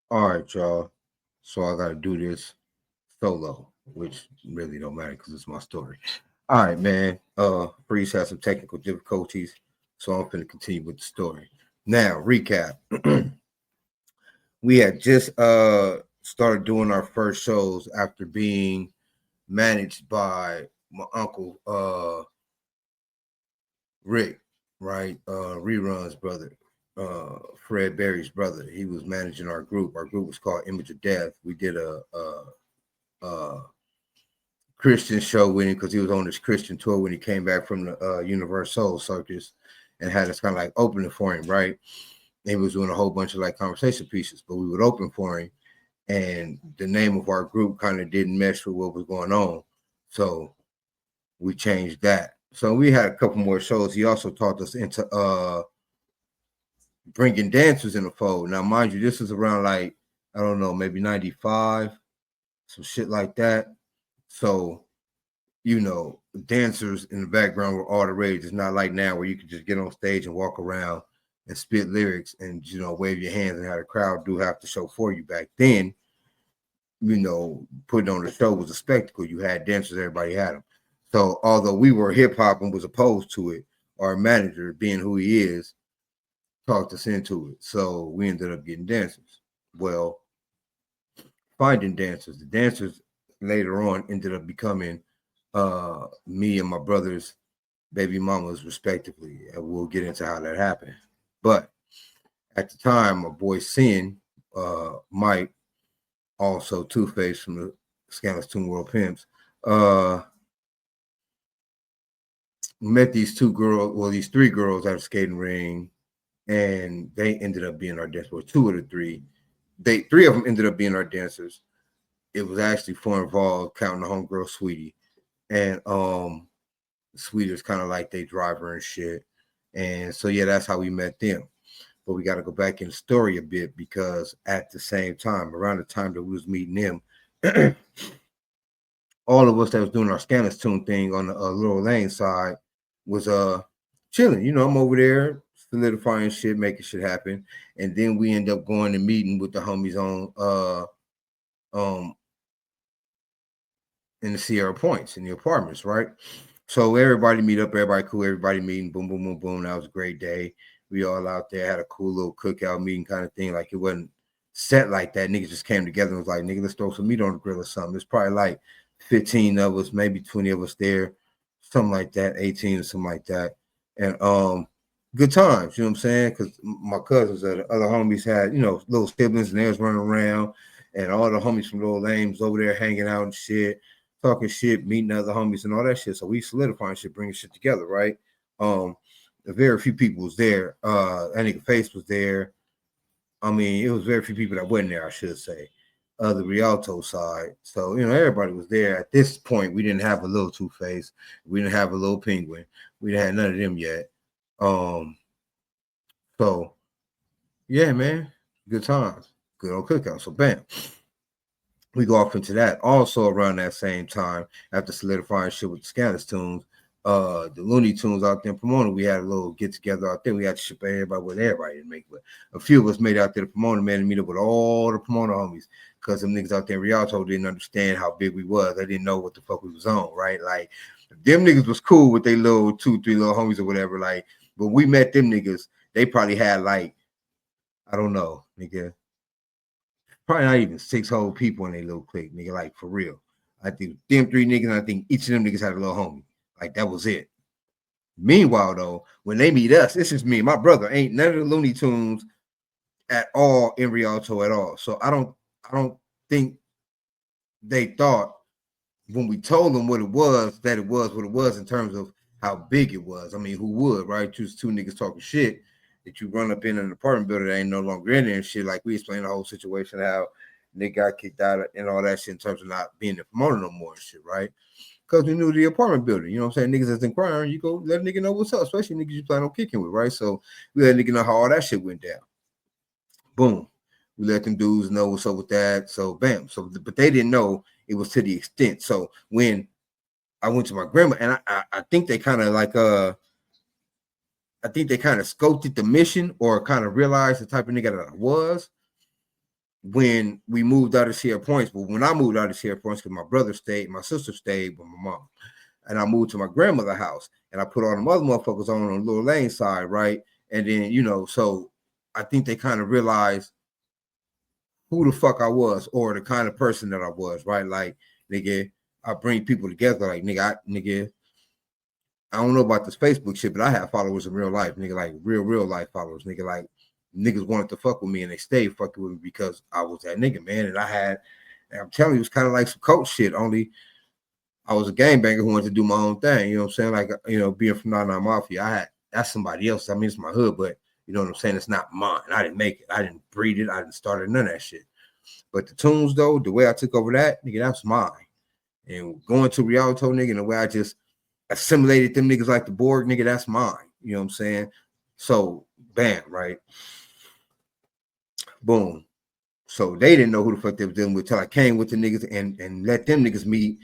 All right, y'all. So I got to do this solo, which really don't matter because it's my story. All right, man. Breeze had some technical difficulties, so I'm going to continue with the story. Now, recap. We had just started doing our first shows after being managed by my uncle Rick, right? Rerun's brother, Fred Berry's brother. He was managing our group. Our group was called Image of Death. We did a Christian show with him because he was on this Christian tour when he came back from the Universal Circus and had us kind of like opening for him, right? And he was doing a whole bunch of like conversation pieces, but we would open for him, and the name of our group kind of didn't mesh with what was going on, so we changed that. So we had a couple more shows. He also taught us into bringing dancers in the fold. Now, mind you, this is around like I don't know, maybe 95, some shit like that. So dancers in the background were all the rage. It's not like now where you can just get on stage and walk around and spit lyrics and wave your hands and have the crowd do half the show for you. Back then, putting on the show was a spectacle. You had dancers, everybody had them. So although we were hip hop and was opposed to it, our manager, being who he is, talked us into it. So we ended up getting dancers. Well, finding dancers. The dancers later on ended up becoming me and my brother's baby mamas, respectively. And we'll get into how that happened. But at the time, my boy Sin, Mike, also Two Face from the Scandalous Tune World Pimps, met these these three girls at a skating ring, and they ended up being our dancers. Well, two of the three. Three of them ended up being our dancers. It was actually four involved, counting the homegirl Sweetie. And Sweetie was kind of like they driver and shit. And so yeah, that's how we met them. But we got to go back in the story a bit because at the same time, around the time that we was meeting them, all of us that was doing our Scandalous Tune thing on the Little Lane side was chilling. I'm over there solidifying shit, making shit happen. And then we end up going and meeting with the homies on in the Sierra Points in the apartments, right? So everybody meet up, everybody cool, everybody meeting, boom, boom, boom, boom. That was a great day. We all out there had a cool little cookout meeting kind of thing. Like it wasn't set like that. Niggas just came together and was like, nigga, let's throw some meat on the grill or something. It's probably like 15 of us, maybe 20 of us there, something like that, 18 or something like that. And good times, you know what I'm saying? Because my cousins and the other homies had, little siblings and they was running around, and all the homies from Little Lames over there hanging out and shit, talking shit, meeting other homies and all that shit. So we solidifying shit, bringing shit together, right? Very few people was there. That nigga Face was there. I mean, it was very few people that wasn't there, I should say. The Rialto side. So, everybody was there. At this point, we didn't have a little Two Face. We didn't have a little Penguin. We didn't have none of them yet. So yeah, man, good times, good old cookout. So bam, we go off into that. Also around that same time, after solidifying shit with the Scandalous Tunes, the Looney Tunes out there in Pomona, we had a little get together out there. We had to ship everybody with everybody didn't make, but a few of us made out there to Pomona, man, and meet up with all the Pomona homies. Cause them niggas out there in Rialto didn't understand how big we was. They didn't know what the fuck we was on, right? Like them niggas was cool with their little 2, 3 little homies or whatever. Like, but we met them niggas, they probably had like, I don't know, nigga, probably not even 6 whole people in their little clique, nigga. Like for real. I think them 3 niggas, I think each of them niggas had a little homie. Like that was it. Meanwhile, though, when they meet us, this is me, my brother. Ain't none of the Looney Tunes at all in Rialto at all. So I don't think they thought when we told them what it was that it was what it was in terms of how big it was. I mean, who would, right? Just 2 niggas talking shit that you run up in an apartment building that ain't no longer in there and shit. Like we explained the whole situation, how Nick got kicked out and all that shit in terms of not being in Pomona no more and shit, right? Because we knew the apartment building, you know what I'm saying? Niggas that's inquiring, you go let a nigga know what's up, especially niggas you plan on kicking with, right? So we let a nigga know how all that shit went down. Boom. We let them dudes know what's up with that. So bam. So but they didn't know it was to the extent. So when I went to my grandma, and I think they kind of like I think they kind of scoped the mission or kind of realized the type of nigga that I was. when we moved out of Sierra Points. But when I moved out of Sierra Points, because my brother stayed, my sister stayed with my mom, and I moved to my grandmother's house, and I put all the other motherfuckers on Little Lane side, right? And then, you know, so I think they kind of realized who the fuck I was, or the kind of person that I was, right? Like, nigga, I bring people together. Like, nigga, I don't know about this Facebook shit, but I have followers in real life, nigga, like real life followers, nigga, like niggas wanted to fuck with me and they stayed fucking with me because I was that nigga, man. And I'm telling you, it was kind of like some coach shit, only I was a gangbanger who wanted to do my own thing. You know what I'm saying? Like, you know, being from 99 Mafia, that's somebody else. I mean, it's my hood, but you know what I'm saying? It's not mine. I didn't make it. I didn't breed it. I didn't start it, none of that shit. But the tunes, though, the way I took over that, nigga, that's mine. And going to Rialto, nigga, and the way I just assimilated them niggas like the Borg, nigga, that's mine. You know what I'm saying? So, bam, right? Boom. So they didn't know who the fuck they was dealing with till I came with the niggas and let them niggas meet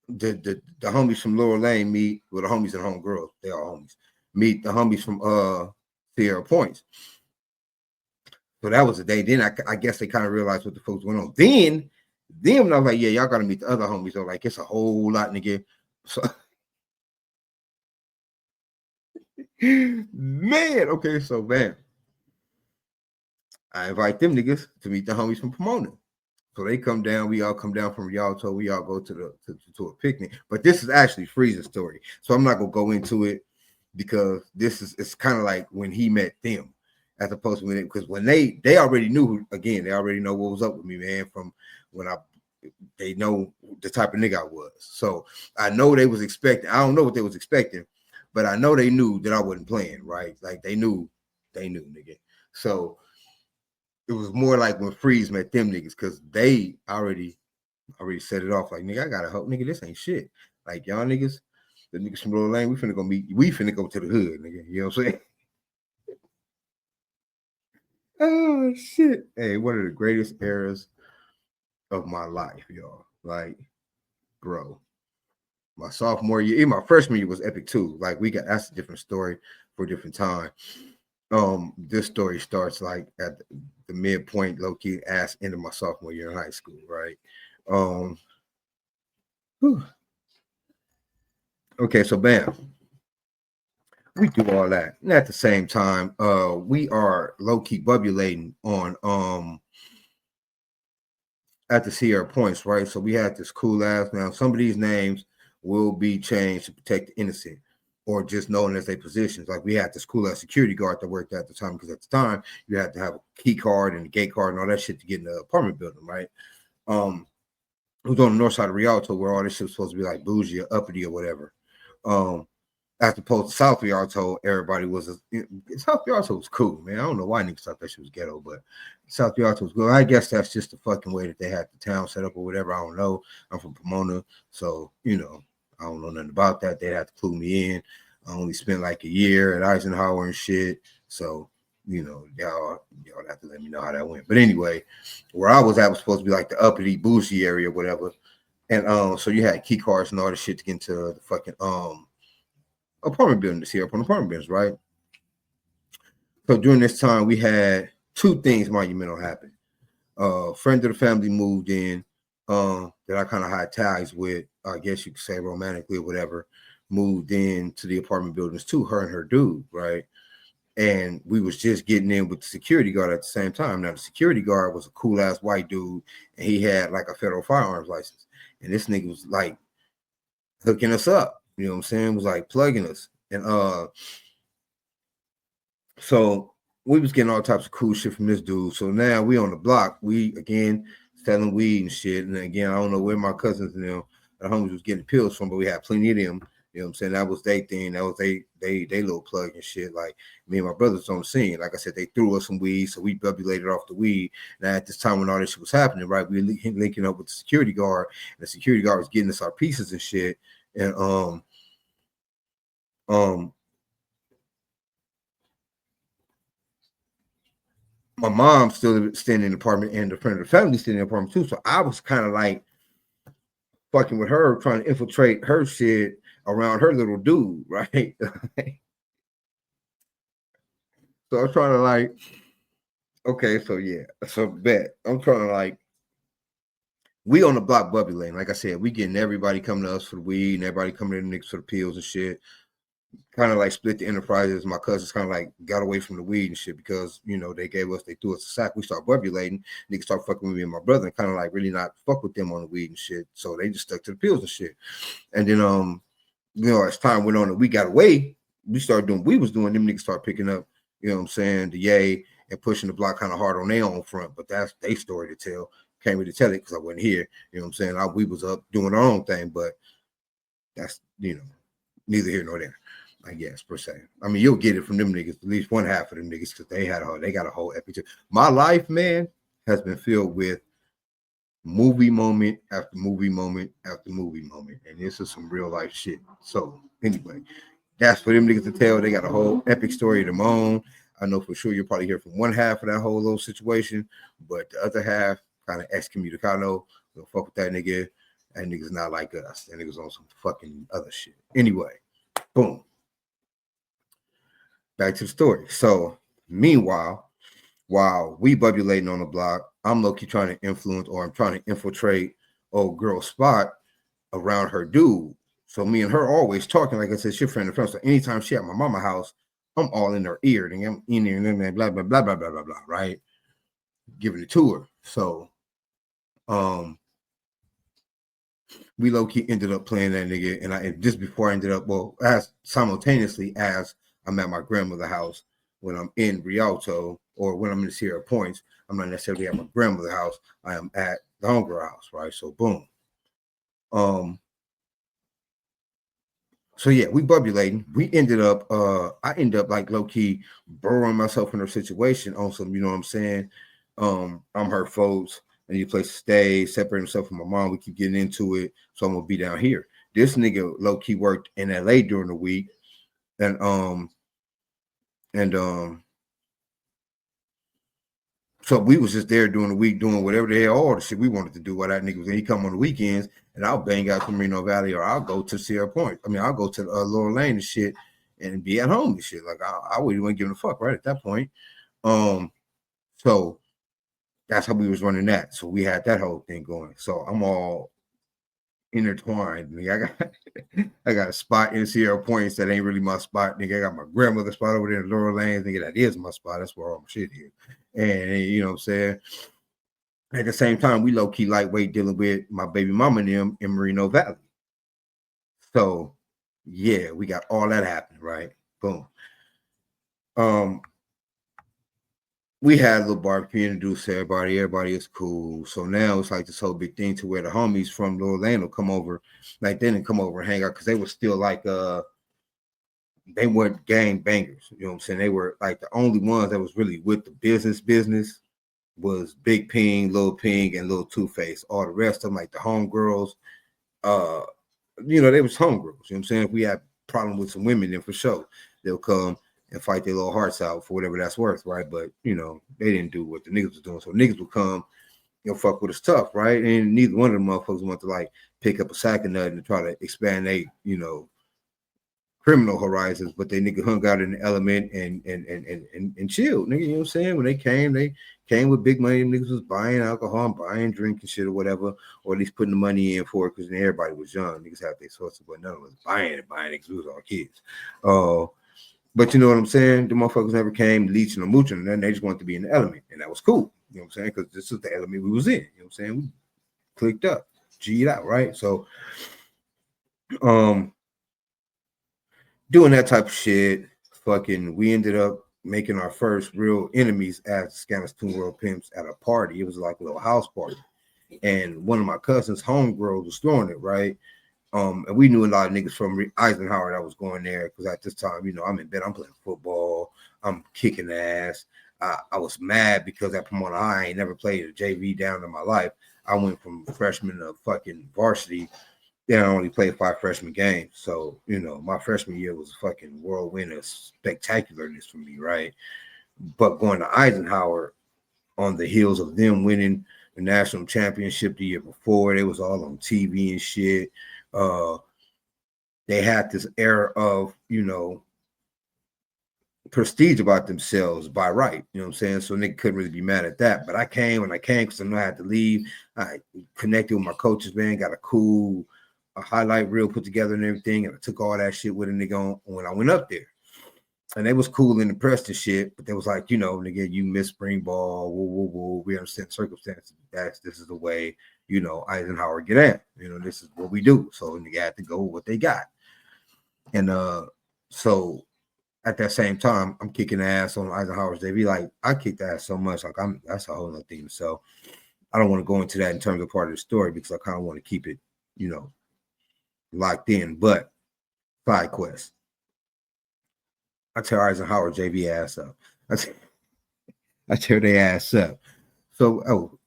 the homies from Lower Lane meet with the homies and homegirls. They are homies. Meet the homies from Sierra Points. So that was the day. Then I guess they kind of realized what the folks went on. Then when I was like, yeah, y'all gotta meet the other homies. They're like, it's a whole lot, nigga. So man, okay, so man, I invite them niggas to meet the homies from Pomona. So they come down, we all come down from Rialto, we all go to a picnic. But this is actually Freeze's story. So I'm not gonna go into it because it's kind of like when he met them as opposed to because when they already knew they already know what was up with me, man, from when they know the type of nigga I was. So I know they was expecting, I don't know what they was expecting, but I know they knew that I wasn't playing, right? Like they knew, nigga. So it was more like when Freeze met them niggas because they already set it off. Like, nigga, I gotta help, nigga. This ain't shit. Like y'all niggas, the niggas from Lower Lane, we finna go meet. We finna go to the hood, nigga. You know what I'm saying? Oh shit! Hey, one of the greatest eras of my life, y'all. Like, bro, my sophomore year, even my freshman year was epic too. Like, that's a different story for a different time. This story starts like at the midpoint, low key ass end of my sophomore year in high school, right? Whew. Okay, so bam, we do all that, and at the same time, we are low key bubulating on at the Sierra Points, right? So we had this cool ass. Now, some of these names will be changed to protect the innocent, or just known as their positions. Like we had this cool ass security guard that worked at the time, because at the time you had to have a key card and a gate card and all that shit to get in the apartment building, right? It was on the north side of Rialto where all this shit was supposed to be like bougie or uppity or whatever. As opposed to South Rialto, everybody was South Rialto was cool, man. I don't know why niggas thought that shit was ghetto, but South Rialto was good. I guess that's just the fucking way that they had the town set up or whatever. I don't know. I'm from Pomona, so you know, I don't know nothing about that. They'd have to clue me in. I only spent like a year at Eisenhower and shit, so you know, y'all have to let me know how that went. But anyway, where I was at was supposed to be like the uppity bougie area or whatever. And so you had key cards and all this shit to get into the fucking apartment building, to see up on apartment buildings, right? So during this time, we had two things monumental happen. A friend of the family moved in that I kind of had ties with, I guess you could say romantically or whatever, moved in to the apartment buildings too, her and her dude, right? And we was just getting in with the security guard at the same time. Now the security guard was a cool ass white dude, and he had like a federal firearms license. And this nigga was like hooking us up, you know what I'm saying? Was like plugging us. And so we was getting all types of cool shit from this dude. So now we on the block. We again selling weed and shit. And again, I don't know where my cousins and them, the homies was getting pills from, but we had plenty of them. You know what I'm saying? That was their thing. That was they little plug and shit. Like me and my brothers on the scene. Like I said, they threw us some weed, so we bubulated off the weed. Now at this time when all this shit was happening, right, we were linking up with the security guard, and the security guard was getting us our pieces and shit. And my mom still staying in the apartment and the friend of the family staying in the apartment too. So I was kind of like fucking with her, trying to infiltrate her shit around her little dude, right? So I was trying to like Okay, so yeah, so bet I'm trying to like we on the block Bubby Lane. Like I said, we getting everybody coming to us for the weed and everybody coming to the niggas for the pills and shit. Kind of like split the enterprises. My cousins kind of like got away from the weed and shit because they they threw us a sack. We start bubbulating. Niggas start fucking with me and my brother and kind of like really not fuck with them on the weed and shit. So they just stuck to the pills and shit. And then as time went on and we got away, we started doing we was doing them niggas start picking up, what I'm saying, the yay and pushing the block kind of hard on their own front. But that's their story to tell. Can't really tell it because I wasn't here. You know what I'm saying? We was up doing our own thing, but that's neither here nor there, I guess, per se. I mean, you'll get it from them niggas, at least one half of them niggas, because they got a whole epic. My life, man, has been filled with movie moment after movie moment after movie moment. And this is some real life shit. So anyway, that's for them niggas to tell. They got a whole epic story of their own. I know for sure you'll probably hear from one half of that whole little situation, but the other half kind of excommunicado. Don't fuck with that nigga. That nigga's not like us. That nigga's on some fucking other shit. Anyway, boom. Back to the story. So meanwhile, while we bubulating on the block, I'm low-key trying to influence or I'm trying to infiltrate old girl's spot around her dude. So me and her always talking, like I said, she friend and friend. So anytime she at my mama house, I'm all in her ear and I'm in there and blah, blah, blah, blah, blah, blah, blah, right? Giving it to her. So we low-key ended up playing that nigga. And just before I ended up, as simultaneously as I'm at my grandmother's house, when I'm in Rialto or when I'm in the Sierra Points, I'm not necessarily at my grandmother's house. I am at the homegirl house, right? So boom. So yeah, we bubulating. We ended up I ended up like low-key burrowing myself in her situation on some, you know what I'm saying? I'm her folks. I need a place to stay, separate himself from my mom. We keep getting into it. So I'm gonna be down here. This nigga low-key worked in LA during the week. And so we was just there during the week doing whatever the hell, all the shit we wanted to do while that nigga was there. He come on the weekends and I'll bang out to Merino Valley or I'll go to Sierra Point. I mean, I'll go to Lower Lane and shit and be at home and shit. Like I wouldn't even give a fuck right at that point. So that's how we was running that. So we had that whole thing going. So I'm all intertwined. I got a spot in Sierra Points that ain't really my spot. Nigga, I got my grandmother's spot over there in Laurel Lane. Nigga, that is my spot. That's where all my shit is. And you know what I'm saying? At the same time, we low-key lightweight dealing with my baby mama and them in Merino Valley. So yeah, we got all that happening, right? Boom. We had a little barbecue introduced to everybody. Everybody is cool. So now it's like this whole big thing to where the homies from Orlando come over. Like they didn't come over and hang out because they were still like they weren't gang bangers. You know what I'm saying? They were like the only ones that was really with the business was Big Ping, Lil Ping, and Lil Two Face. All the rest of them, like the homegirls, they was homegirls. You know what I'm saying? If we had problem with some women, then for sure they'll come and fight their little hearts out for whatever that's worth, right? But they didn't do what the niggas was doing. So niggas would come, fuck with us tough, right? And neither one of them motherfuckers want to like pick up a sack of nothing and try to expand they, criminal horizons, but they nigga hung out in the element and chilled, nigga. You know what I'm saying? When they came with big money. Niggas was buying alcohol and buying drink and shit or whatever, or at least putting the money in for it because everybody was young. Niggas had their sources, but none of us buying niggas. We was all kids. But you know what I'm saying? The motherfuckers never came leeching or mooching, and then they just wanted to be in the element, and that was cool. You know what I'm saying? Because this is the element we was in. You know what I'm saying? We clicked up, G'd out, right? So, doing that type of shit, we ended up making our first real enemies as Scandalous Toon World Pimps at a party. It was like a little house party. And one of my cousins' homegirls was throwing it, right? And we knew a lot of niggas from Eisenhower that was going there because at this time, I'm in bed, I'm playing football, I'm kicking ass. I was mad because at Pomona I ain't never played a JV down in my life. I went from freshman to fucking varsity. Then I only played 5 freshman games. So, my freshman year was a fucking whirlwind of spectacularness for me, right? But going to Eisenhower on the heels of them winning the national championship the year before, they was all on TV and shit. They had this era of, prestige about themselves by right. You know what I'm saying? So nigga couldn't really be mad at that. But I came because I knew I had to leave. I connected with my coaches, man, got a cool highlight reel put together and everything. And I took all that shit with a nigga on when I went up there. And they was cool and impressed and shit, but they was like, nigga, you miss spring ball, woo, woo, woo. We understand circumstances. This is the way, Eisenhower get at. This is what we do. So nigga had to go with what they got. And so at that same time, I'm kicking ass on Eisenhower's JV. Like I kicked ass so much, like that's a whole other thing. So I don't want to go into that in terms of part of the story because I kind of want to keep it, locked in. But side quest. I tear Eisenhower JV ass up. I tear their ass up. So,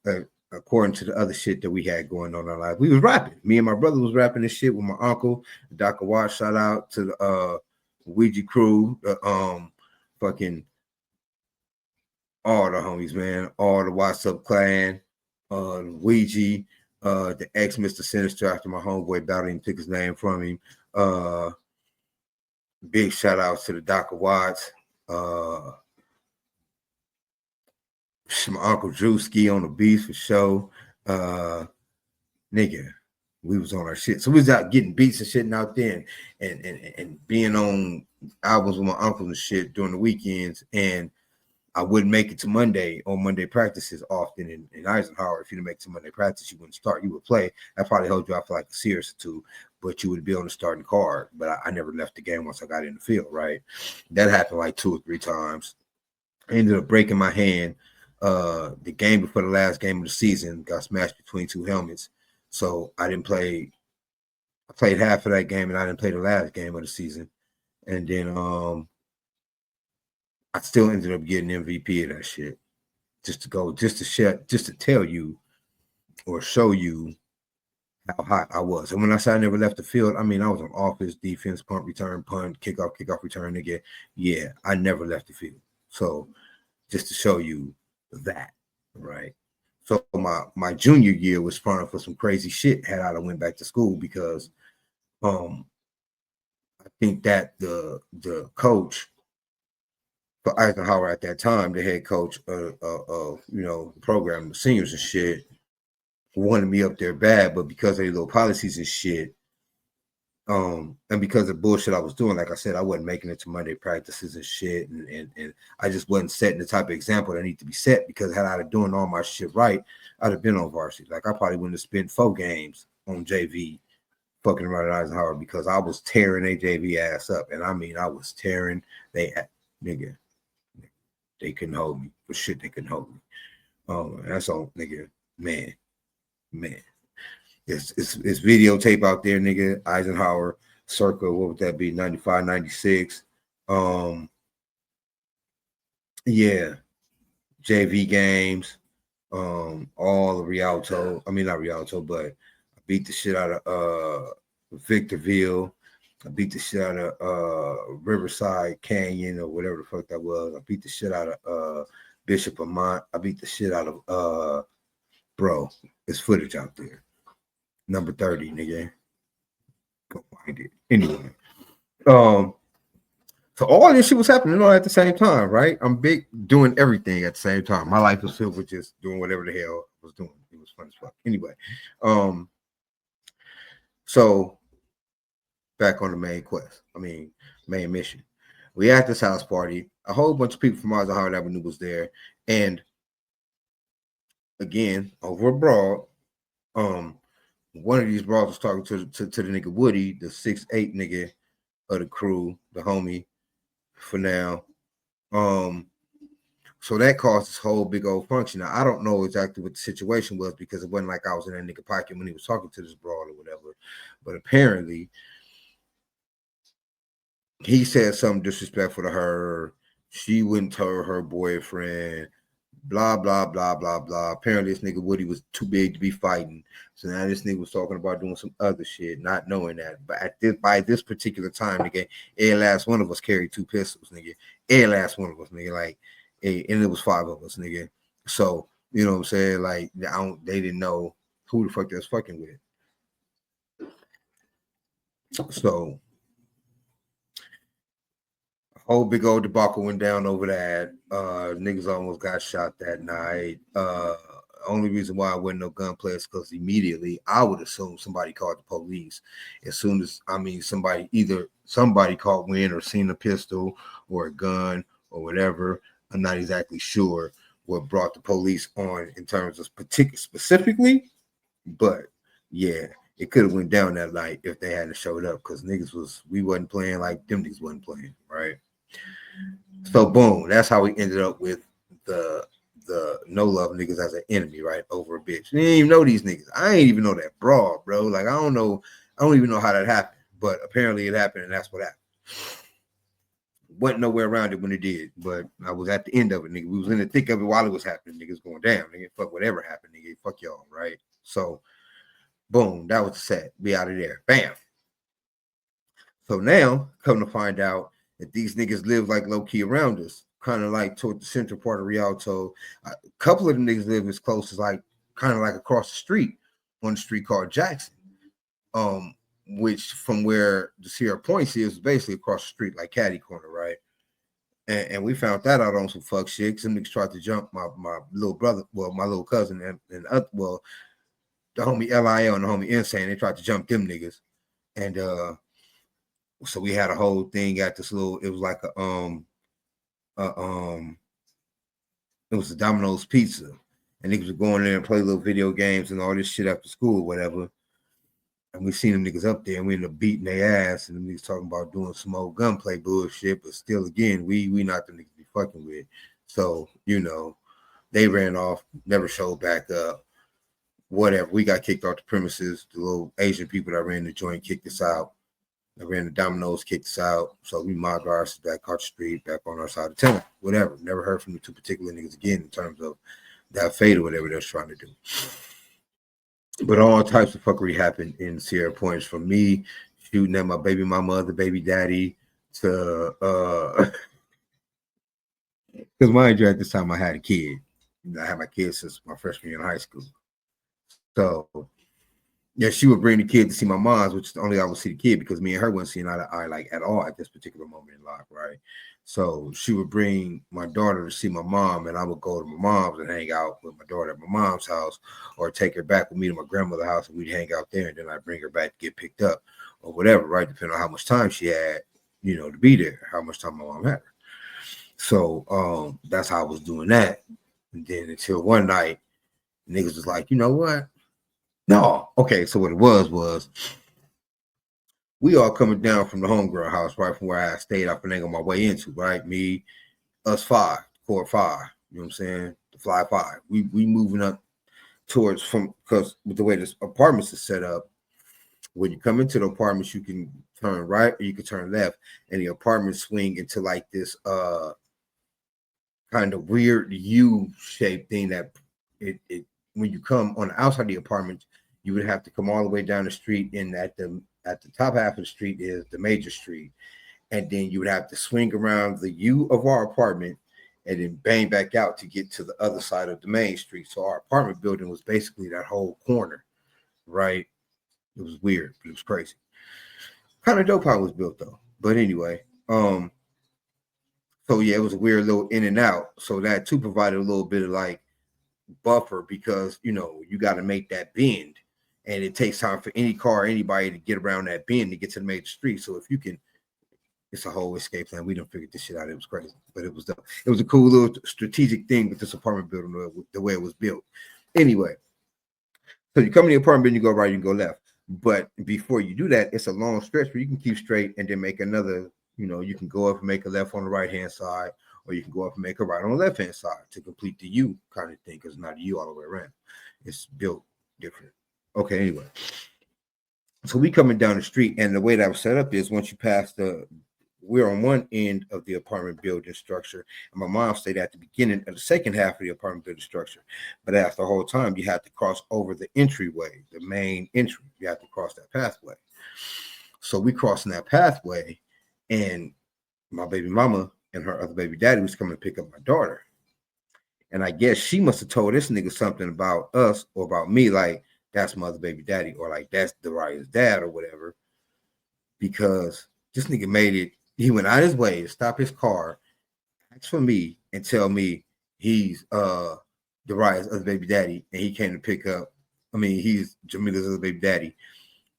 according to the other shit that we had going on in our life, we was rapping. Me and my brother was rapping this shit with my uncle, Dr. Watt. Shout out to the Ouija crew, the fucking all the homies, man, all the What's Up clan, Ouija, the ex Mr. Sinister after my homeboy Ballin took his name from him. Big shout outs to the Dr. Watts. My Uncle Drewski on the beats for show. Nigga, we was on our shit. So we was out getting beats and shit out there and being on albums with my uncle and shit during the weekends. And I wouldn't make it to Monday practices often in Eisenhower. If you didn't make it to Monday practice, you wouldn't start. You would play. That probably held you out for like a series or two, but you would be on the starting card. But I never left the game once I got in the field, right? That happened like 2 or 3 times. I ended up breaking my hand. The game before the last game of the season got smashed between 2 helmets. So I didn't play. I played half of that game and I didn't play the last game of the season. And then I still ended up getting MVP of that shit. Just to tell you or show you how hot I was. And when I said I never left the field, I mean I was on offense, defense, punt, return, punt, kickoff, return again. Yeah, I never left the field. So just to show you that, right? So my junior year was fun for some crazy shit had I went back to school because I think that the coach for Eisenhower at that time, the head coach of the program, the seniors and shit, wanted me up there bad, but because of the little policies and shit, and because of bullshit I was doing, like I said, I wasn't making it to Monday practices and shit, and I just wasn't setting the type of example that need to be set. Because had I been doing all my shit right, I'd have been on varsity. Like I probably wouldn't have spent 4 games on JV fucking around at Eisenhower because I was tearing their JV ass up, and I mean I was tearing nigga. They couldn't hold me for shit. They couldn't hold me. That's all, nigga. Man. It's videotape out there, nigga. Eisenhower circa, what would that be? 95, 96. Yeah. JV games. All of Rialto. I mean not Rialto, but I beat the shit out of Victorville. I beat the shit out of Riverside Canyon or whatever the fuck that was. I beat the shit out of Bishop Vermont. I beat the shit out of bro. There's footage out there. Number 30, nigga. Go find it. Anyway. So all this shit was happening all at the same time, right? I'm big doing everything at the same time. My life was filled with just doing whatever the hell I was doing. It was fun as fuck. Anyway. So back on the main mission. We at this house party. A whole bunch of people from Eisenhower Avenue was there. And again, over abroad, one of these bros was talking to the nigga Woody, the 6'8" nigga of the crew, the homie for now. So that caused this whole big old function. Now, I don't know exactly what the situation was because it wasn't like I was in that nigga pocket when he was talking to this broad or whatever. But apparently, he said something disrespectful to her. She wouldn't tell her boyfriend. Blah, blah, blah, blah, blah. Apparently, this nigga Woody was too big to be fighting. So now this nigga was talking about doing some other shit, not knowing that. But by this particular time, nigga, every last one of us carried 2 pistols, nigga. Every last one of us, nigga. Like, and it was 5 of us, nigga. So, you know what I'm saying? Like, they didn't know who the fuck they was fucking with. So, Whole big old debacle went down over that. Niggas almost got shot that night. Only reason why I wasn't no gunplay is because immediately I would assume somebody called the police. As soon as somebody caught wind or seen a pistol or a gun or whatever. I'm not exactly sure what brought the police on in terms of specifically, but yeah, it could have went down that night if they hadn't showed up because we wasn't playing like them niggas wasn't playing, right? So boom, that's how we ended up with the no love niggas as an enemy, right? Over a bitch. You didn't even know these niggas. I ain't even know that broad, bro. Like I don't even know how that happened, but apparently it happened, and that's what happened. Wasn't nowhere around it when it did, but I was at the end of it, nigga. We was in the thick of it while it was happening. Niggas going down, nigga. Fuck whatever happened, nigga. Fuck y'all, right? So boom, that was the set. We out of there. Bam. So now, come to find out that these niggas live like low key around us, kind of like toward the central part of Rialto. A couple of the niggas live as close as like kind of like across the street on the street called Jackson, which from where the Sierra Points is basically across the street, like Caddy Corner, right? And we found that out on some fuck shit. Some niggas tried to jump my little brother, well, my little cousin, and the homie LIL and the homie Insane. They tried to jump them niggas, and so we had a whole thing at this little. It was like it was a Domino's Pizza, and niggas were going there and play little video games and all this shit after school, or whatever. And we seen them niggas up there, and we ended up beating their ass, and them niggas talking about doing some old gunplay bullshit. But still, again, we not the niggas to be fucking with. So they ran off, never showed back up. Whatever, we got kicked off the premises. The little Asian people that ran the joint kicked us out. I ran the Domino's, kicked us out. So we mobbed our asses back across the street, back on our side of town. Whatever. Never heard from the two particular niggas again in terms of that fate or whatever they're trying to do. But all types of fuckery happened in Sierra Points, from me shooting at my baby mama, other baby daddy, to because mind you, at this time I had a kid. I had my kid since my freshman year in high school. So yeah, she would bring the kid to see my mom's, which only I would see the kid because me and her wasn't seeing eye to eye like at all at this particular moment in life, right? So she would bring my daughter to see my mom, and I would go to my mom's and hang out with my daughter at my mom's house, or take her back with me to my grandmother's house, and we'd hang out there, and then I'd bring her back to get picked up or whatever, right? Depending on how much time she had, to be there, how much time my mom had her. So that's how I was doing that. And then until one night, niggas was like, you know what? No. Okay, so what it was we all coming down from the homegirl house, right, from where I stayed up and on my way into, right? Me, us five, core five, you know what I'm saying? The fly five. We moving up towards because with the way this apartments is set up, when you come into the apartments, you can turn right or you can turn left, and the apartments swing into like this kind of weird U-shaped thing that it when you come on the outside of the apartment, you would have to come all the way down the street, and at the top half of the street is the major street, and then you would have to swing around the U of our apartment and then bang back out to get to the other side of the main street. So our apartment building was basically that whole corner, right? It was weird, but it was crazy. Kind of dope how it was built though. But anyway, so yeah, it was a weird little in and out. So that too provided a little bit of like buffer because you got to make that bend, and it takes time for any car or anybody to get around that bend to get to the major street. So if you can, it's a whole escape plan. We done figured this shit out. It was crazy, but it was a cool little strategic thing with this apartment building, the way it was built. Anyway, so you come in the apartment building, you go right, you can go left. But before you do that, it's a long stretch where you can keep straight and then make another. You can go up and make a left on the right hand side, or you can go up and make a right on the left hand side to complete the U kind of thing, because it's not a U all the way around. It's built different. Okay, anyway. So we coming down the street, and the way that was set up is once you pass we're on one end of the apartment building structure, and my mom stayed at the beginning of the second half of the apartment building structure. But after the whole time, you had to cross over the entryway, the main entry. You had to cross that pathway. So we crossing that pathway, and my baby mama and her other baby daddy was coming to pick up my daughter. And I guess she must have told this nigga something about us or about me, like that's my other baby daddy, or like that's Daria's dad or whatever, because this nigga made it He went out his way to stop his car, ask for me, and tell me he's Darius' other baby daddy, and he came to pick up. I mean, he's Jamila's other baby daddy,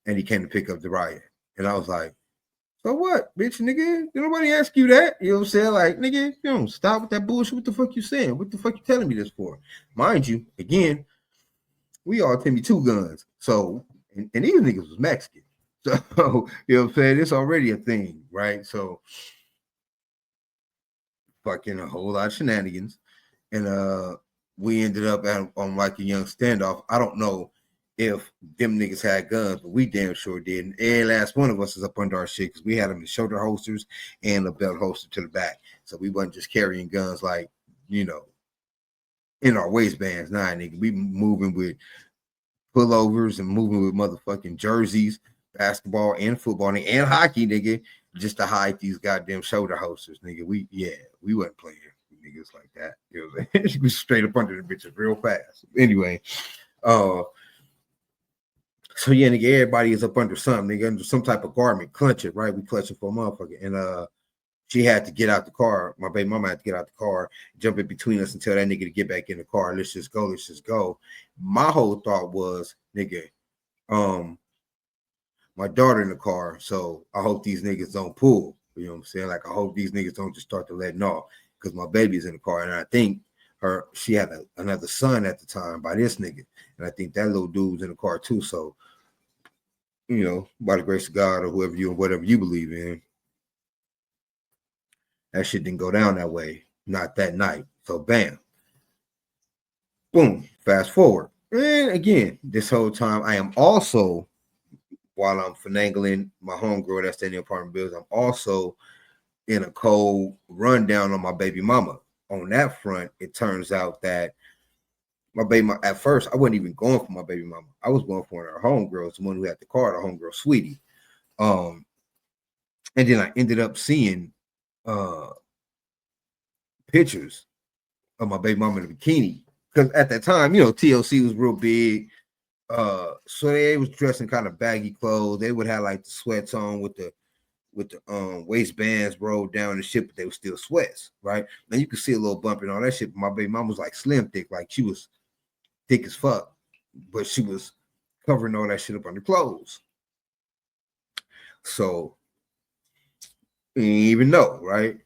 and he came to pick up Darius. And I was like, so what, bitch, nigga? Nobody ask you that. You know what I'm saying? Like, nigga, you don't stop with that bullshit. What the fuck you saying? What the fuck you telling me this for? Mind you, again, we all tell me 2 guns. So, and these niggas was Mexican. So, you know what I'm saying? It's already a thing, right? So, fucking a whole lot of shenanigans. And we ended up on like a young standoff. I don't know if them niggas had guns, but we damn sure did. And every last one of us is up under our shit because we had them in shoulder holsters and a belt holster to the back. So we wasn't just carrying guns like, you know, in our waistbands. Nah, nigga. We moving with pullovers and moving with motherfucking jerseys, basketball and football and hockey, nigga, just to hide these goddamn shoulder holsters, nigga. We wasn't playing niggas like that. You know what I'm saying? We straight up under the bitches real fast. Anyway, so yeah, nigga, everybody is up under something, nigga, under some type of garment, clutch it, right? We clutching for a motherfucker. And she had to get out the car. My baby mama had to get out the car, jump in between us and tell that nigga to get back in the car. Let's just go. Let's just go. My whole thought was, nigga, my daughter in the car, so I hope these niggas don't pull. You know what I'm saying? Like, I hope these niggas don't just start to letting off because my baby's in the car. And I think she had another son at the time by this nigga. And I think that little dude was in the car too. So, you know, by the grace of God or whatever you believe in, that shit didn't go down that way. Not that night. So bam. Boom. Fast forward. And again, this whole time I am also, while I'm finagling my homegirl that's in the apartment building, I'm also in a cold rundown on my baby mama. On that front, it turns out that my baby mama, at first, I wasn't even going for my baby mama. I was going for one of her homegirls, the one who had the car, the homegirl, Sweetie. And then I ended up seeing pictures of my baby mama in a bikini. Because at that time, you know, TLC was real big. So they was dressing kind of baggy clothes. They would have like the sweats on with the waistbands rolled down and shit, but they were still sweats, right? Now you could see a little bump and all that shit. But my baby mom was like slim thick, like she was thick as fuck, but she was covering all that shit up under clothes. So you didn't even know, right?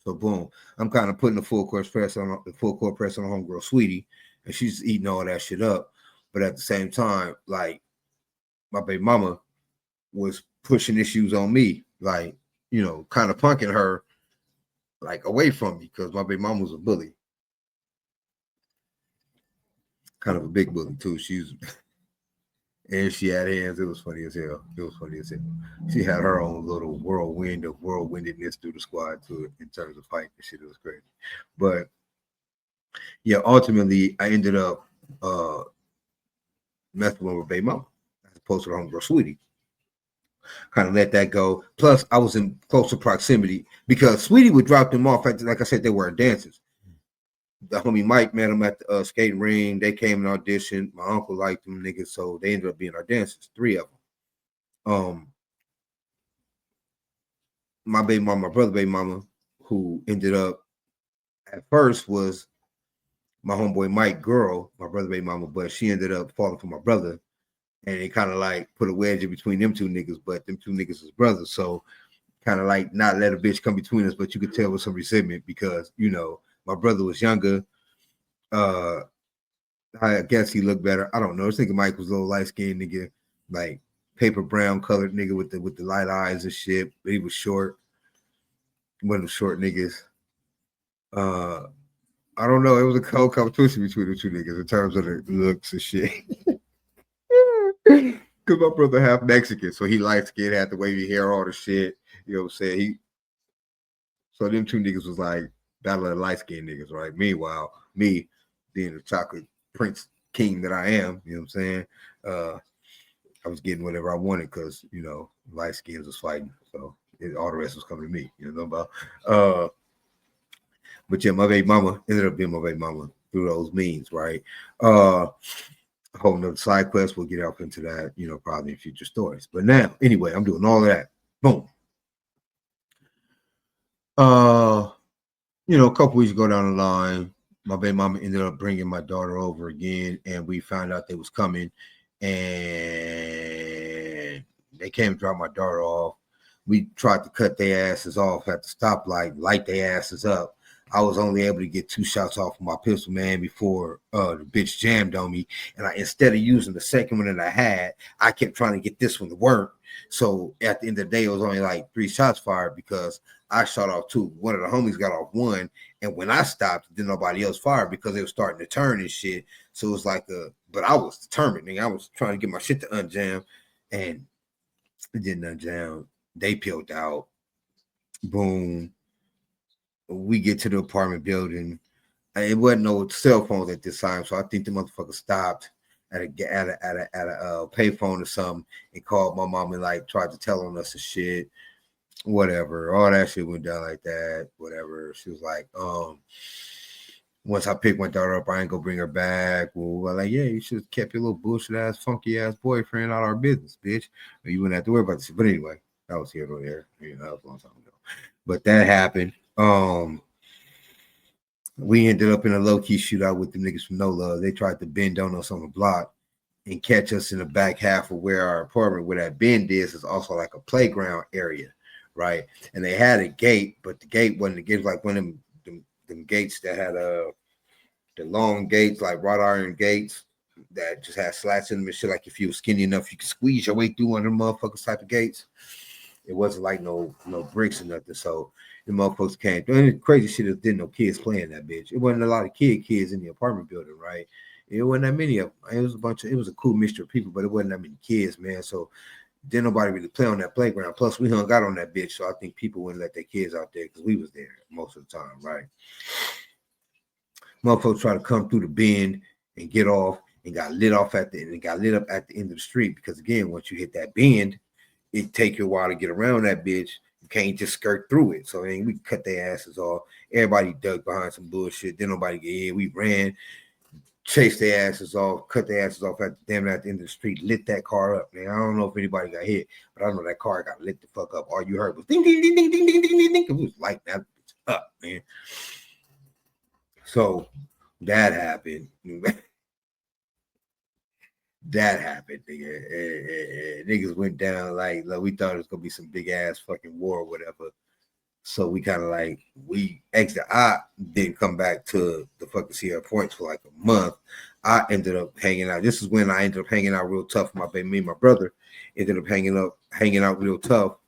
So boom, I'm kind of putting the full court press on homegirl Sweetie, and she's eating all that shit up. But at the same time, like, my baby mama was pushing issues on me, like, you know, kind of punking her like away from me because my baby mama was a bully, kind of a big bully too. And she had hands. It was funny as hell. She had her own little whirlwind of whirlwindedness through the squad too, in terms of fight and shit. It was crazy. But yeah, ultimately I ended up messing with baby mama as opposed to the homegirl Sweetie. Kind of let that go. Plus, I was in closer proximity because Sweetie would drop them off. Like I said, they were dancers. The homie Mike met them at the skating ring. They came and auditioned. My uncle liked them niggas, so they ended up being our dancers, 3 of them. My baby mama, my brother baby mama, who ended up at first was my homeboy Mike girl, my brother baby mama, but she ended up falling for my brother. And it kind of like put a wedge in between them 2 niggas, but them 2 niggas was brothers. So kind of like not let a bitch come between us, but you could tell with some resentment because, you know, my brother was younger. I guess he looked better. I don't know. This nigga Mike was a little light-skinned nigga, like paper brown colored nigga with the light eyes and shit. But he was short. One of the short niggas. I don't know. It was a cold competition between the 2 niggas in terms of the looks and shit. Because my brother half Mexican, so he light skinned, had the wavy hair, all the shit. You know what I'm saying? So them 2 niggas was like battle of light skinned niggas, right? Meanwhile, me being the chocolate prince king that I am, you know what I'm saying? I was getting whatever I wanted because, you know, light skins was fighting. So all the rest was coming to me, you know what I'm about? But yeah, my baby mama ended up being my baby mama through those means, right? A whole nother side quest. We'll get up into that, you know, probably in future stories. But now, anyway, I'm doing all of that. Boom. A couple weeks ago down the line, my baby mama ended up bringing my daughter over again, and we found out they was coming, and they came to drop my daughter off. We tried to cut their asses off at the stoplight, light their asses up. I was only able to get 2 shots off of my pistol, man, before the bitch jammed on me. And instead of using the second one that I had, I kept trying to get this one to work. So at the end of the day, it was only like 3 shots fired because I shot off 2. One of the homies got off 1, and when I stopped, then nobody else fired because they were starting to turn and shit. So it was like but I was determined, nigga. I was trying to get my shit to unjam, and it didn't unjam. They peeled out. Boom. We get to the apartment building. It wasn't no cell phones at this time, so I think the motherfucker stopped at a payphone or something and called my mom and like tried to tell on us and shit. Whatever, all that shit went down like that. Whatever. She was like, once I picked my daughter up, I ain't gonna bring her back. Well, like, yeah, you should have kept your little bullshit ass, funky ass boyfriend out of our business, bitch. Or you wouldn't have to worry about this. But anyway, that was here or there. That was a long time ago. But that happened. We ended up in a low key shootout with the niggas from No Love. They tried to bend on us on the block and catch us in the back half of where our apartment, where that bend is also like a playground area, right? And they had a gate, but the gate wasn't the gate, like one of them gates that had the long gates, like wrought iron gates that just had slats in them and shit. Like if you were skinny enough, you could squeeze your way through one of them motherfuckers type of gates. It wasn't like no bricks or nothing. So the motherfuckers came. And the crazy shit is didn't no kids playing that bitch. It wasn't a lot of kids in the apartment building, right? It wasn't that many of them. It was a cool mixture of people, but it wasn't that many kids, man. So didn't nobody really play on that playground. Plus, we hung out on that bitch, so I think people wouldn't let their kids out there because we was there most of the time, right? Motherfuckers try to come through the bend and get off and got lit up at the end of the street because again, once you hit that bend, it take you a while to get around that bitch. You can't just skirt through it. So I mean, we cut their asses off. Everybody dug behind some bullshit. Then nobody get in. We ran, chased their asses off, cut their asses off at the end of the street, lit that car up. Man, I don't know if anybody got hit, but I know that car got lit the fuck up. All you heard was ding ding ding ding ding ding ding ding ding. It was like that up, man. So that happened. That happened, nigga. Niggas went down like we thought it was gonna be some big ass fucking war or whatever. So we kind of like we exit. I didn't come back to the fucking Sierra Points for like a month. I ended up hanging out. This is when I ended up hanging out real tough. My baby, me and my brother ended up hanging out real tough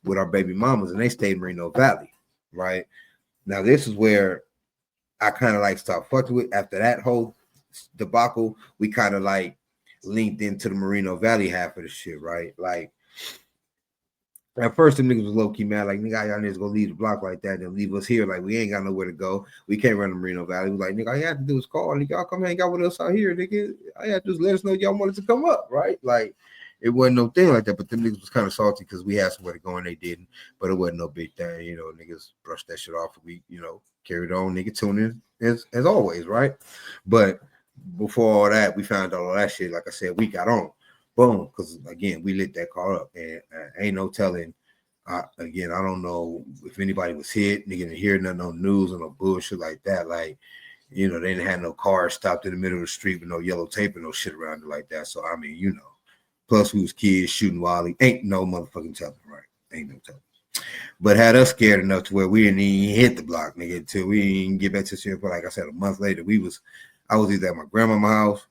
with our baby mamas, and they stayed in Merino Valley. Right now, this is where I kind of like stopped fucking with. After that whole debacle, we kind of like linked into the Merino Valley half of the shit, right? Like at first, the niggas was low key mad, like nigga, y'all niggas gonna leave the block like that and leave us here, like we ain't got nowhere to go. We can't run the Merino Valley. We was like, nigga, all you have to do is call, nigga, y'all come hang out with us out here, nigga. All you have to do is let us know y'all wanted to come up, right? Like it wasn't no thing like that, but them niggas was kind of salty because we had somewhere to go and they didn't, but it wasn't no big thing, you know. Niggas brushed that shit off. We, carried on, nigga, tuning as always, right? But before all that, we found out all that shit. Like I said, we got on, boom, because again, we lit that car up, and ain't no telling. Again, I don't know if anybody was hit. Nigga didn't hear nothing on news or no bullshit like that. Like, they didn't have no car stopped in the middle of the street with no yellow tape and no shit around it like that. So I mean, plus we was kids shooting Wally. Ain't no motherfucking telling, right? Ain't no telling. But had us scared enough to where we didn't even hit the block, nigga, until we didn't get back to shit. But like I said, a month later, I was either at my grandma's house,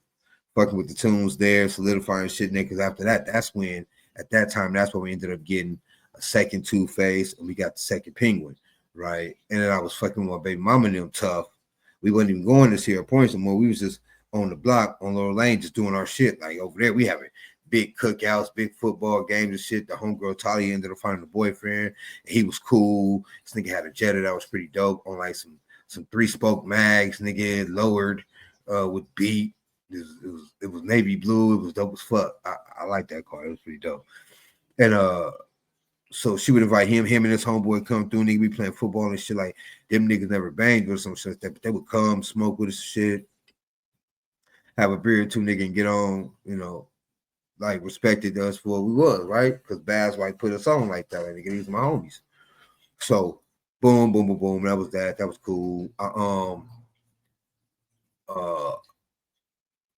fucking with the tunes there, solidifying shit, nigga. Because after that, that's when we ended up getting a second Two-Face, and we got the second Penguin, right? And then I was fucking with my baby mama and them tough. We wasn't even going to Sierra Points anymore. We was just on the block, on Laurel Lane, just doing our shit. Like over there, we having big cookouts, big football games and shit. The homegirl Talia ended up finding a boyfriend, and he was cool. This nigga had a Jetta that was pretty dope on like some 3-spoke mags, nigga, lowered with beat. It was navy blue. It was dope as fuck. I like that car. It was pretty dope. And so she would invite him and his homeboy come through, nigga, be playing football and shit. Like them niggas never banged or some shit like that, but they would come, smoke with us shit, have a beer or two, nigga, and get on, like respected us for what we was, right? Because Baz White put us on like that. Like, nigga, these my homies. So boom, boom, boom, boom. That was that. That was cool.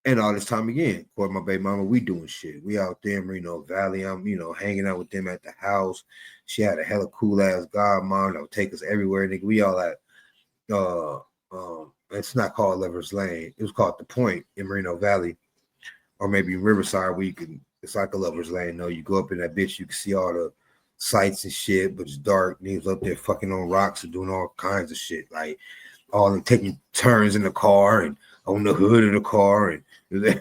And all this time again, court my baby mama, we doing shit. We out there in Reno Valley. I'm, hanging out with them at the house. She had a hella cool ass godmom that would take us everywhere. Nigga, we all at it's not called Lover's Lane. It was called The Point in Reno Valley, or maybe Riverside, where you can. It's like a Lover's Lane. No, you go up in that bitch, you can see all the sights and shit, but it's dark. Niggas up there fucking on rocks and doing all kinds of shit, like all them taking turns in the car and on the hood of the car, and they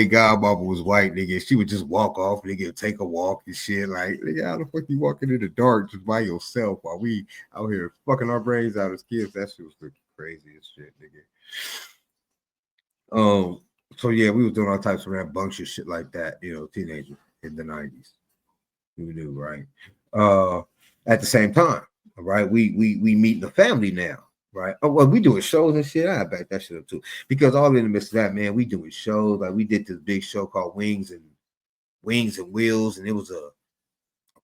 godmama was white, nigga. She would just walk off, nigga, take a walk and shit. Like, nigga, how the fuck you walking in the dark just by yourself while we out here fucking our brains out as kids? That shit was the craziest shit, nigga. So yeah, we was doing all types of rambunctious shit like that, teenagers in the 90s. We knew, right? At the same time, right? We meeting the family now, right? Oh, well, we doing shows and shit. I back that shit up too. Because all in the midst of that, man, we doing shows. Like we did this big show called Wings and Wheels, and it was a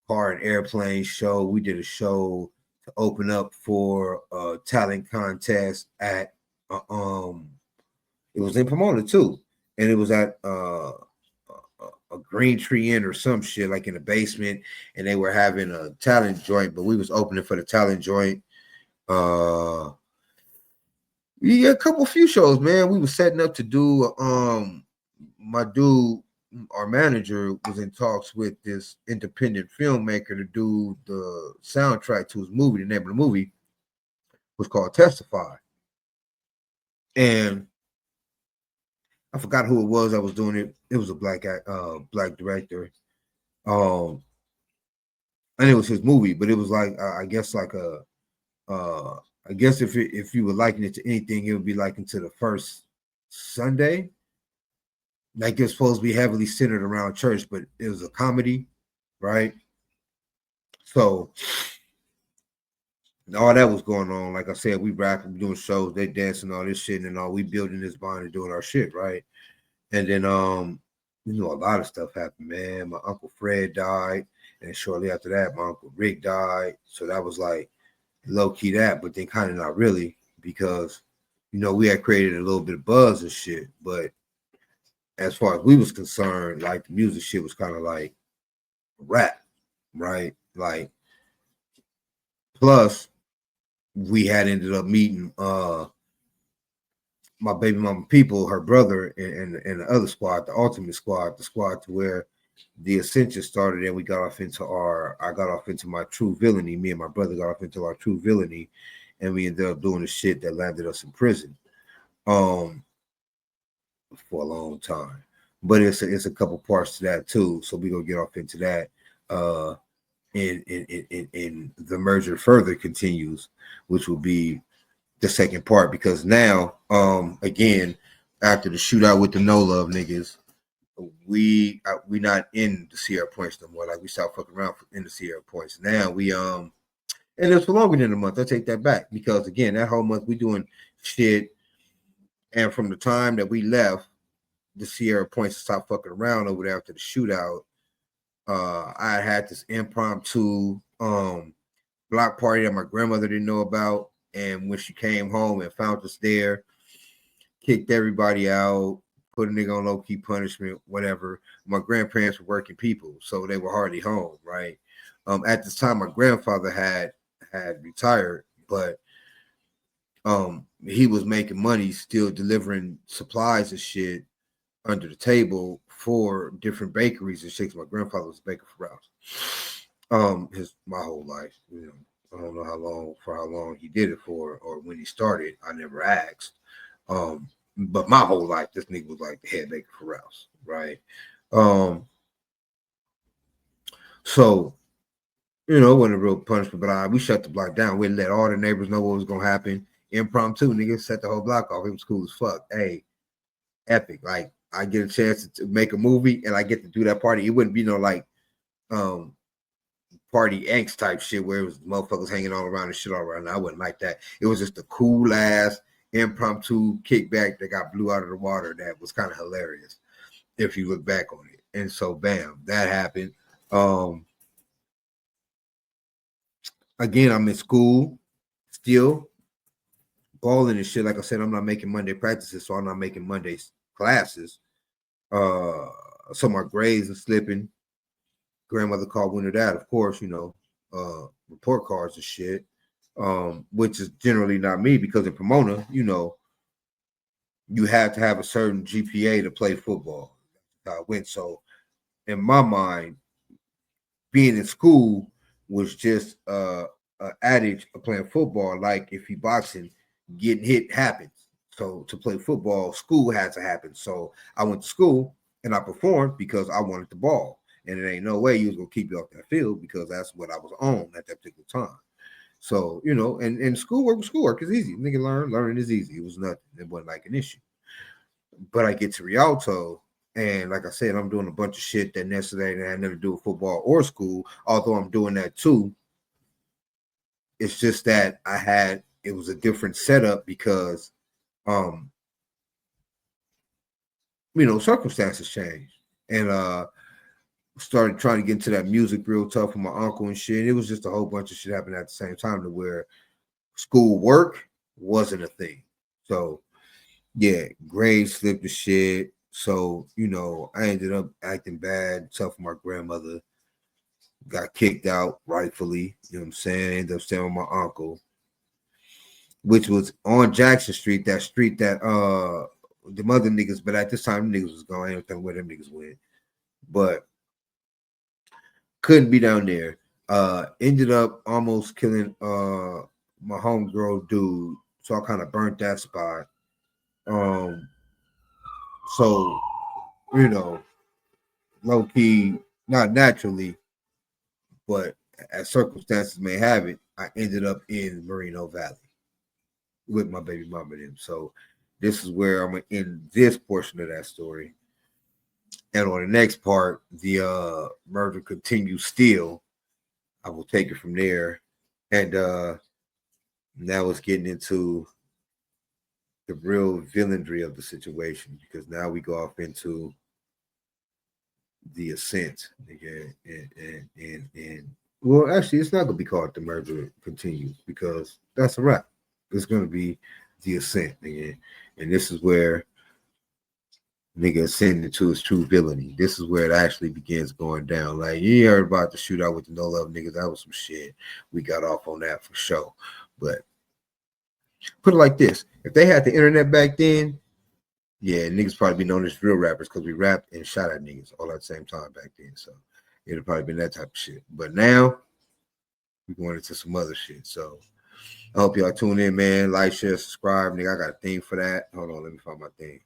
car and airplane show. We did a show to open up for a talent contest at it was in Pomona too, and it was at a Green Tree Inn or some shit, like in the basement, and they were having a talent joint, but we was opening for the talent joint. Yeah, a few shows, man. We was setting up to do my dude, our manager, was in talks with this independent filmmaker to do the soundtrack to his movie. The name of the movie was called Testify. And I forgot who it was that was doing it. It was a black director. And it was his movie, but it was like I guess like a I guess if you were liking it to anything, it would be likened to the first Sunday. Like it's supposed to be heavily centered around church, but it was a comedy, right? So all that was going on. Like I said, we rapping, doing shows, they dancing, all this shit, and all we building this bond and doing our shit, right? And then a lot of stuff happened, man. My Uncle Fred died, and shortly after that, my Uncle Rick died. So that was like low key that, but then kind of not really, because we had created a little bit of buzz and shit. But as far as we was concerned, like the music shit was kind of like rap, right? Like plus we had ended up meeting my baby mama people, her brother, and the other squad, the ultimate squad, the squad to where the ascension started, and I got off into my true villainy. Me and my brother got off into our true villainy, and we ended up doing the shit that landed us in prison for a long time. But it's a couple parts to that too, so we gonna get off into that. And the merger further continues, which will be the second part, because now again, after the shootout with the no love niggas, we not in the Sierra Points no more. Like we stopped fucking around in the Sierra Points. Now we and it's for longer than a month. I take that back, because again, that whole month we doing shit, and from the time that we left the Sierra Points to stop fucking around over there after the shootout, I had this impromptu block party that my grandmother didn't know about, and when she came home and found us there, kicked everybody out, put a nigga on low-key punishment, whatever. My grandparents were working people, so they were hardly home, right? At this time, my grandfather had retired, but he was making money, still delivering supplies and shit under the table for different bakeries and shit. My grandfather was a baker for Ralph's. My whole life, I don't know how long he did it for, or when he started. I never asked. But my whole life, this nigga was like the head baker for Ralph's, right? So it wasn't a real punishment, but we shut the block down. We let all the neighbors know what was gonna happen. Impromptu, nigga, set the whole block off. It was cool as fuck. Hey, epic. Like I get a chance to make a movie and I get to do that party. It wouldn't be no like party angst type shit where it was motherfuckers hanging all around and shit all around. I wouldn't like that. It was just a cool ass impromptu kickback that got blew out of the water that was kind of hilarious if you look back on it. And so bam, that happened. Again, I'm in school still, balling and shit. Like I said, I'm not making Monday practices, so I'm not making Monday classes. So my grades are slipping. Grandmother called winter that, of course, report cards and shit. Which is generally not me because in Pomona, you had to have a certain GPA to play football. I went so in my mind, being in school was just a adage of playing football. Like if you boxing, getting hit happens. So to play football, school had to happen. So I went to school and I performed because I wanted the ball. And it ain't no way you was gonna keep me off that field because that's what I was on at that particular time. So, and schoolwork is easy. Nigga learning is easy. It was nothing. It wasn't like an issue. But I get to Rialto, and like I said, I'm doing a bunch of shit that necessarily had nothing to do with football or school, although I'm doing that too. It's just that it was a different setup because, circumstances changed. And started trying to get into that music real tough with my uncle and shit. And it was just a whole bunch of shit happening at the same time to where school work wasn't a thing. So yeah, grades slipped the shit. So, I ended up acting bad, tough with my grandmother. Got kicked out rightfully. You know what I'm saying? Ended up staying with my uncle, which was on Jackson Street, that street that the mother niggas, but at this time niggas was gone. I don't know where them niggas went. But couldn't be down there. Ended up almost killing my homegirl dude. So I kind of burnt that spot. So, you know, low key, not naturally, but as circumstances may have it, I ended up in Merino Valley with my baby mama and them. So this is where I'm gonna end this portion of that story. And on the next part, the murder continues still. I will take it from there. And now it's getting into the real villainry of the situation because now we go off into the assent. And well, actually, it's not going to be called the murder continues because that's a wrap. It's going to be the assent again. And this is where nigga ascending to his true villainy. This is where it actually begins going down. Like you heard about the shootout with the no love niggas. That was some shit. We got off on that for sure. But put it like this: if they had the internet back then, yeah, niggas probably be known as real rappers because we rapped and shot at niggas all at the same time back then. So it'd probably been that type of shit. But now we going into some other shit. So I hope y'all tune in, man. Like, share, subscribe, nigga. I got a thing for that. Hold on, let me find my thing.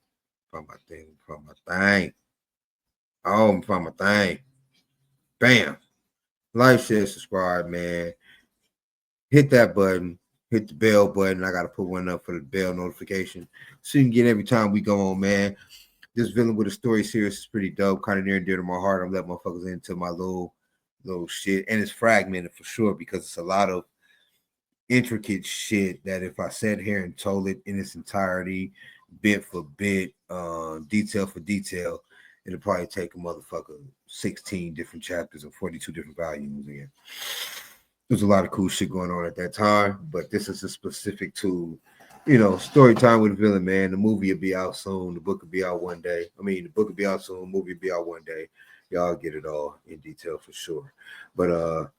Find my thing. Find my thing. Oh, let me find my thing. Bam. Like, share, subscribe, man. Hit that button. Hit the bell button. I gotta put one up for the bell notification so you can get every time we go on, man. This Villain with a Story series is pretty dope, kind of near and dear to my heart. I'm letting motherfuckers into my little shit, and it's fragmented for sure because it's a lot of intricate shit that if I sat here and told it in its entirety, bit for bit, detail for detail, it'll probably take a motherfucker 16 different chapters and 42 different volumes again. There's a lot of cool shit going on at that time, but this is a specific to, story time with a villain, man. The movie will be out soon. The book will be out one day. I mean, the book will be out soon. The movie will be out one day. Y'all get it all in detail for sure. But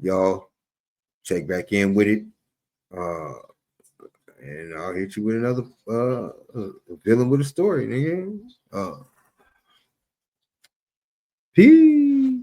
y'all check back in with it. And I'll hit you with another villain with a story, nigga. Peace.